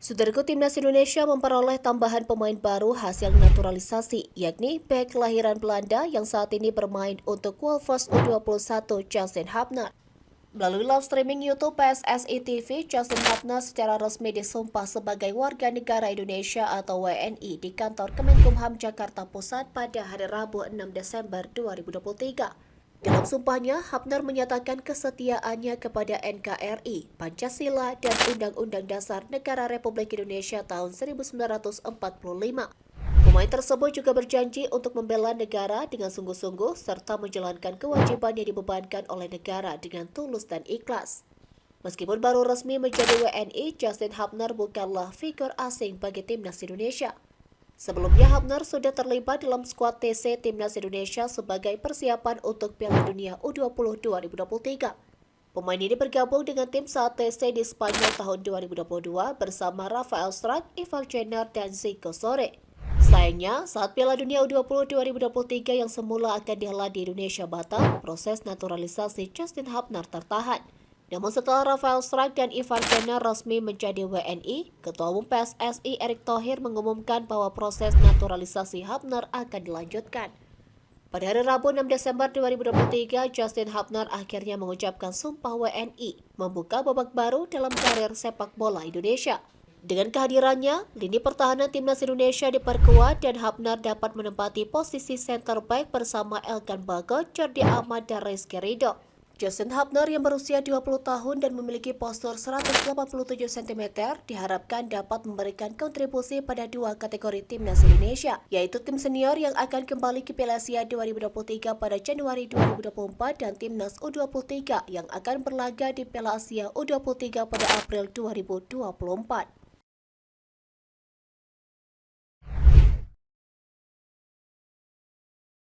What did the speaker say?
Saudaraku, Timnas Indonesia memperoleh tambahan pemain baru hasil naturalisasi, yakni bek kelahiran Belanda yang saat ini bermain untuk Wolves U21 Justin Hapner. Melalui live streaming YouTube PSSI TV, Justin Hapner secara resmi disumpah sebagai warga negara Indonesia atau WNI di kantor Kemenkumham Jakarta Pusat pada hari Rabu 6 Desember 2023. Dalam sumpahnya, Hapner menyatakan kesetiaannya kepada NKRI, Pancasila, dan Undang-Undang Dasar Negara Republik Indonesia tahun 1945. Pemain tersebut juga berjanji untuk membela negara dengan sungguh-sungguh serta menjalankan kewajiban yang dibebankan oleh negara dengan tulus dan ikhlas. Meskipun baru resmi menjadi WNI, Justin Hapner bukanlah figur asing bagi Timnas Indonesia. Sebelumnya, Hapner sudah terlibat dalam skuad TC Timnas Indonesia sebagai persiapan untuk Piala Dunia U20 2023. Pemain ini bergabung dengan tim saat TC di Spanyol tahun 2022 bersama Rafael Struijk, Ivar Jenner, dan Zico Sore. Sayangnya, saat Piala Dunia U20 2023 yang semula akan dihelat di Indonesia batal, proses naturalisasi Justin Hapner tertahan. Namun setelah Rafael Struijk dan Ivar Jenner resmi menjadi WNI, Ketua Umum PSSI Erick Thohir mengumumkan bahwa proses naturalisasi Hapner akan dilanjutkan. Pada hari Rabu 6 Desember 2023, Justin Hapner akhirnya mengucapkan sumpah WNI, membuka babak baru dalam karir sepak bola Indonesia. Dengan kehadirannya, lini pertahanan Timnas Indonesia diperkuat dan Hapner dapat menempati posisi center back bersama Elkan Bagot, Jordi Amat, dan Rizky Ridho. Justin Hapner yang berusia 20 tahun dan memiliki postur 187 cm diharapkan dapat memberikan kontribusi pada dua kategori Timnas Indonesia, yaitu tim senior yang akan kembali ke Piala Asia 2023 pada Januari 2024 dan Timnas U23 yang akan berlaga di Piala Asia U23 pada April 2024.